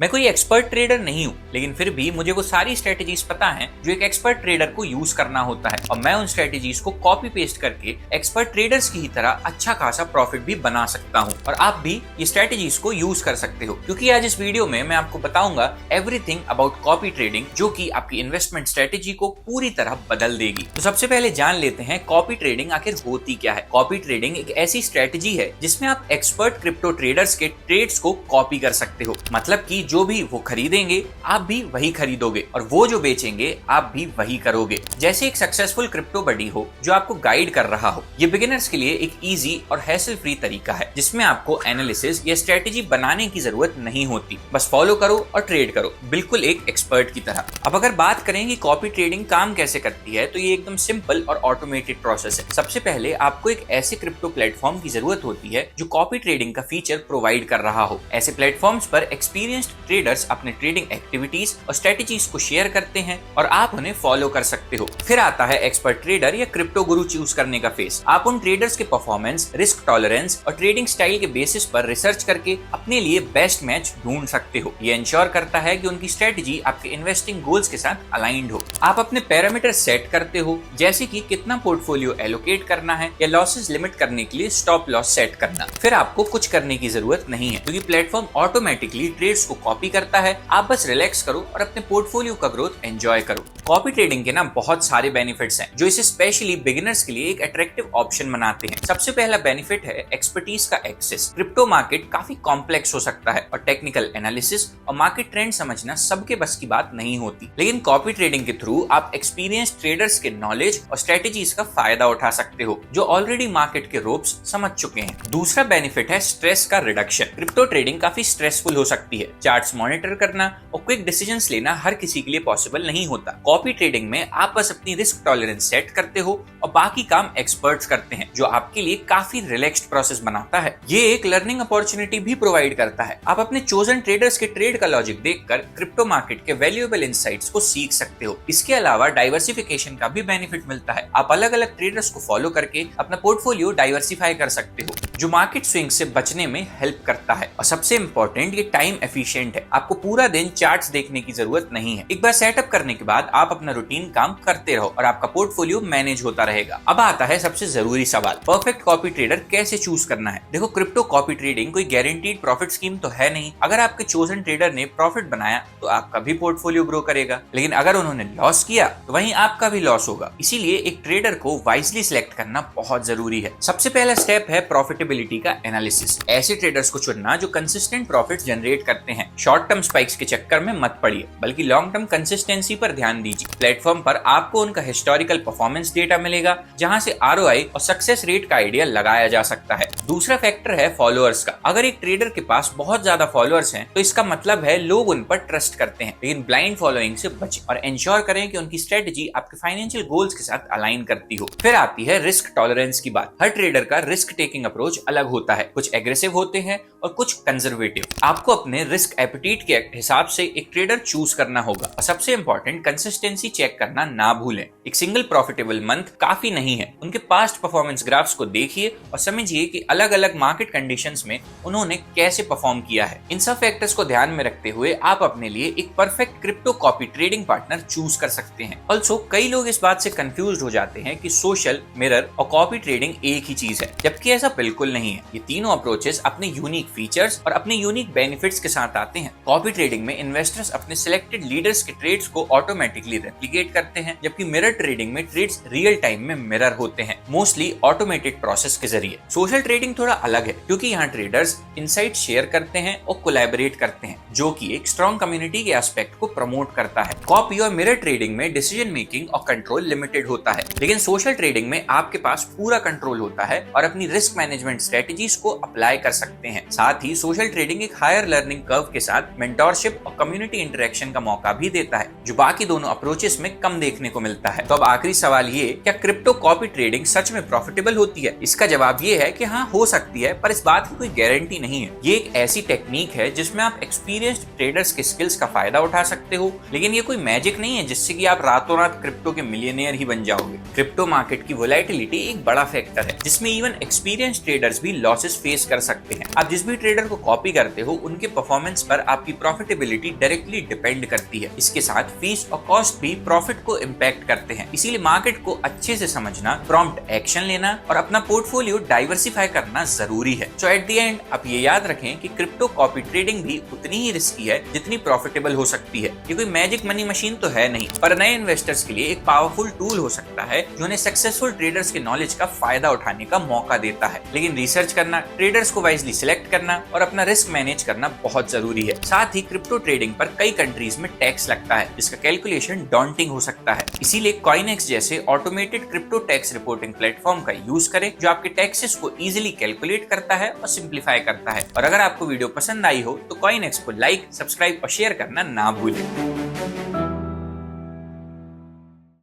मैं कोई expert trader नहीं हूँ, लेकिन फिर भी मुझे वो सारी स्ट्रेटेजीज पता हैं जो एक एक्सपर्ट ट्रेडर को यूज करना होता है, और मैं उन स्ट्रेटेजीज को कॉपी पेस्ट करके एक्सपर्ट ट्रेडर्स की ही तरह अच्छा खासा प्रॉफिट भी बना सकता हूँ। और आप भी ये स्ट्रेटेजीज को यूज कर सकते हो, क्योंकि आज इस वीडियो में मैं आपको बताऊंगा एवरीथिंग अबाउट कॉपी ट्रेडिंग, जो कि आपकी इन्वेस्टमेंट स्ट्रेटेजी को पूरी तरह बदल देगी। तो सबसे पहले जान लेते हैं कॉपी ट्रेडिंग आखिर होती क्या है। कॉपी ट्रेडिंग एक ऐसी स्ट्रेटेजी है जिसमें आप एक्सपर्ट क्रिप्टो ट्रेडर्स के ट्रेड्स को कॉपी कर सकते हो। मतलब कि जो भी वो खरीदेंगे आप भी वही खरीदोगे, और वो जो बेचेंगे आप भी वही करोगे। जैसे एक सक्सेसफुल क्रिप्टो बडी हो जो आपको गाइड कर रहा हो। ये बिगिनर्स के लिए एक इजी और हैसल फ्री तरीका है जिसमें आपको एनालिसिस या स्ट्रेटेजी बनाने की जरूरत नहीं होती, बस फॉलो करो और ट्रेड करो, बिल्कुल एक एक्सपर्ट की तरह। अब अगर बात करें कि कॉपी ट्रेडिंग काम कैसे करती है, तो ये एकदम सिंपल और ऑटोमेटेड प्रोसेस है। सबसे पहले आपको एक ऐसे क्रिप्टो प्लेटफॉर्म की जरूरत होती है जो कॉपी ट्रेडिंग का फीचर प्रोवाइड कर रहा हो। ऐसे प्लेटफॉर्म्स पर एक्सपीरियंस्ड ट्रेडर्स अपने ट्रेडिंग एक्टिविटीज और स्ट्रेटेजीज को शेयर करते हैं और आप उन्हें फॉलो कर सकते हो। फिर आता है एक्सपर्ट ट्रेडर या क्रिप्टो गुरु चूज करने का फेस। आप उन ट्रेडर्स के परफॉर्मेंस, रिस्क टॉलरेंस और ट्रेडिंग स्टाइल के बेसिस पर रिसर्च करके अपने लिए बेस्ट मैच ढूंढ सकते हो। ये इंश्योर करता है कि उनकी स्ट्रेटेजी आपके इन्वेस्टिंग गोल्स के साथ अलाइंड हो। आप अपने पैरामीटर सेट करते हो, जैसे कि कितना पोर्टफोलियो एलोकेट करना है या लॉसेस लिमिट करने के लिए स्टॉप लॉस सेट करना। फिर आपको कुछ करने की जरूरत नहीं है, क्योंकि प्लेटफॉर्म ऑटोमेटिकली ट्रेड्स को कॉपी करता है। आप बस रिलैक्स करो और अपने पोर्टफोलियो का ग्रोथ एंजॉय करो। कॉपी ट्रेडिंग के ना बहुत सारे बेनिफिट्स हैं जो इसे स्पेशली बिगिनर्स के लिए एक अट्रैक्टिव ऑप्शन बनाते हैं। सबसे पहला बेनिफिट है एक्सपर्टीज का एक्सेस। क्रिप्टो मार्केट काफी कॉम्प्लेक्स हो सकता है और टेक्निकल एनालिसिस और मार्केट ट्रेंड समझना सबके बस की बात नहीं होती, लेकिन कॉपी ट्रेडिंग के थ्रू आप एक्सपीरियंस ट्रेडर्स के नॉलेज और स्ट्रेटेजीज का फायदा उठा सकते हो जो ऑलरेडी मार्केट के रोप्स समझ चुके हैं। दूसरा बेनिफिट है स्ट्रेस का रिडक्शन। क्रिप्टो ट्रेडिंग काफी स्ट्रेसफुल हो सकती है। चार्ट्स मॉनिटर करना और क्विक डिसीजंस लेना हर किसी के लिए पॉसिबल नहीं होता। कॉपी ट्रेडिंग में आप बस अपनी रिस्क टॉलरेंस सेट करते हो और बाकी काम एक्सपर्ट्स करते हैं, जो आपके लिए काफी रिलैक्स्ड प्रोसेस बनाता है। ये एक लर्निंग अपॉर्चुनिटी भी प्रोवाइड करता है। आप अपने चोजन ट्रेडर्स के ट्रेड का लॉजिक देखकर क्रिप्टो मार्केट के वैल्यूएबल इनसाइट्स को सीख सकते हो। इसके अलावा डाइवर्सिफिकेशन का भी बेनिफिट मिलता है। आप अलग अलग ट्रेडर्स को फॉलो करके अपना पोर्टफोलियो डाइवर्सिफाई कर सकते हो, जो मार्केट स्विंग से बचने में हेल्प करता है। और सबसे इंपॉर्टेंट, ये टाइम एफिशिएंट है। आपको पूरा दिन चार्ट्स देखने की जरूरत नहीं है। एक बार सेटअप करने के बाद आप अपना रूटीन काम करते रहो और आपका पोर्टफोलियो मैनेज होता रहेगा। अब आता है सबसे जरूरी सवाल, परफेक्ट कॉपी ट्रेडर कैसे चूज करना है। देखो, क्रिप्टो कॉपी ट्रेडिंग कोई गारंटीड प्रॉफिट स्कीम तो है नहीं। अगर आपके चोजन ट्रेडर ने प्रॉफिट बनाया तो आपका भी पोर्टफोलियो ग्रो करेगा, लेकिन अगर उन्होंने लॉस किया तो वहीं आपका भी लॉस होगा। इसीलिए एक ट्रेडर को वाइजली सिलेक्ट करना बहुत जरूरी है। सबसे पहला स्टेप है प्रॉफिटेबिलिटी का एनालिसिस। ऐसे ट्रेडर्स को चुनना जो कंसिस्टेंट प्रॉफिट जनरेट करते हैं। शॉर्ट टर्म स्पाइक्स के चक्कर में मत पड़िए, बल्कि लॉन्ग टर्म कंसिस्टेंसी पर ध्यान दीजिए। प्लेटफॉर्म पर आपको उनका हिस्टोरिकल परफॉर्मेंस डेटा मिलेगा, जहां से ROI और सक्सेस रेट का आइडिया लगाया जा सकता है। दूसरा फैक्टर है फॉलोअर्स का। अगर एक ट्रेडर के पास बहुत ज्यादा फॉलोअर्स हैं, तो इसका मतलब है लोग उन पर ट्रस्ट करते हैं। लेकिन ब्लाइंड फॉलोइंग से बचें और इंश्योर करें कि उनकी स्ट्रेटेजी आपके फाइनेंशियल गोल्स के साथ अलाइन करती हो। फिर आती है रिस्क टॉलरेंस की बात। हर ट्रेडर का रिस्क टेकिंग अप्रोच अलग होता है। कुछ एग्रेसिव होते हैं और कुछ कंजर्वेटिव। आपको अपने रिस्क एपिटाइट के हिसाब से एक ट्रेडर चूज करना होगा। और सबसे इंपॉर्टेंट, कंसिस्टेंसी चेक करना ना भूलें। एक सिंगल प्रॉफिटेबल मंथ काफी नहीं है। उनके पास्ट परफॉर्मेंस ग्राफ्स को देखिए और समझिए कि अलग अलग मार्केट कंडीशंस में उन्होंने कैसे परफॉर्म किया है। इन सब फैक्टर्स को ध्यान में रखते हुए आप अपने लिए एक perfect crypto copy trading partner choose कर सकते हैं। ऑल्सो कई लोग इस बात से कंफ्यूज हो जाते हैं कि सोशल, मिरर और कॉपी ट्रेडिंग एक ही चीज है, जबकि ऐसा बिल्कुल नहीं है। ये तीनों अप्रोचेस अपने यूनिक फीचर्स और अपने यूनिक बेनिफिट्स के साथ आते हैं। कॉपी ट्रेडिंग में इन्वेस्टर्स अपने सिलेक्टेड लीडर्स के ट्रेड्स को ऑटोमेटिकली रेप्लिकेट करते हैं, जबकि मिरर ट्रेडिंग में ट्रेड्स रियल टाइम में मिरर होते हैं, मोस्टली ऑटोमेटेड प्रोसेस के जरिए। सोशल ट्रेडिंग थोड़ा अलग है, क्योंकि यहाँ ट्रेडर्स इनसाइट शेयर करते हैं और कोलैबोरेट करते हैं, जो कि एक स्ट्रॉन्ग कम्युनिटी के एस्पेक्ट को प्रमोट करता है। कॉपी और मिरर ट्रेडिंग में डिसीजन मेकिंग और कंट्रोल लिमिटेड होता है, लेकिन सोशल ट्रेडिंग में आपके पास पूरा कंट्रोल होता है और अपनी रिस्क मैनेजमेंट स्ट्रेटेजीज को अप्लाई कर सकते हैं। साथ ही सोशल ट्रेडिंग एक हायर लर्निंग कर्व के साथ मेंटोरशिप और कम्युनिटी इंटरेक्शन का मौका भी देता है, जो बाकी दोनों अप्रोचेस में कम देखने को मिलता है। तो अब आखिरी सवाल ये, क्या क्रिप्टो कॉपी ट्रेडिंग सच में प्रॉफिटेबल होती है? इसका जवाब ये है कि हाँ, हो सकती है, पर इस बात की कोई गारंटी नहीं है। ये एक ऐसी टेक्निक है जिसमें आप एक्सपीरियंस्ड ट्रेडर्स के स्किल्स का फायदा उठा सकते हो, लेकिन ये कोई मैजिक नहीं है जिससे कि आप रातों रात क्रिप्टो के मिलियनेयर ही बन जाओगे। क्रिप्टो मार्केट की वोलेटिलिटी एक बड़ा फैक्टर है, जिसमें इवन एक्सपीरियंस्ड ट्रेडर्स भी लॉसेस फेस कर सकते हैं। आप जिस भी ट्रेडर को कॉपी करते हो, उनके परफॉर्मेंस पर आपकी प्रॉफिटेबिलिटी डायरेक्टली डिपेंड करती है। इसके साथ फीस और कॉस्ट भी प्रॉफिट को इम्पैक्ट करते हैं। इसीलिए मार्केट को अच्छे से समझना, प्रॉम्प्ट एक्शन लेना और अपना पोर्टफोलियो डाइवर्सिफाई करना जरूरी है। तो एट द एंड आप ये याद रखें कि क्रिप्टो कॉपी ट्रेडिंग भी उतनी ही रिस्की है जितनी प्रॉफिटेबल हो सकती है। ये कोई मैजिक मनी मशीन तो है नहीं, पर नए इन्वेस्टर्स के लिए एक पावरफुल टूल हो सकता है जो उन्हें सक्सेसफुल ट्रेडर्स के नॉलेज का फायदा उठाने का मौका देता है। लेकिन रिसर्च करना, ट्रेडर्स को वाइजली सिलेक्ट करना और अपना रिस्क मैनेज करना बहुत जरूरी है। साथ ही क्रिप्टो ट्रेडिंग पर कई कंट्रीज में टैक्स लगता है, जिसका कैलकुलेशन डॉन्टिंग हो सकता है। इसीलिए कॉइनेक्स जैसे automated crypto tax reporting platform का यूज करें जो आपके टैक्सेस को इजीली कैलकुलेट करता है और सिंप्लीफाई करता है। और अगर आपको वीडियो पसंद आई हो तो कॉइनेक्स को लाइक, सब्सक्राइब और शेयर करना ना भूलें।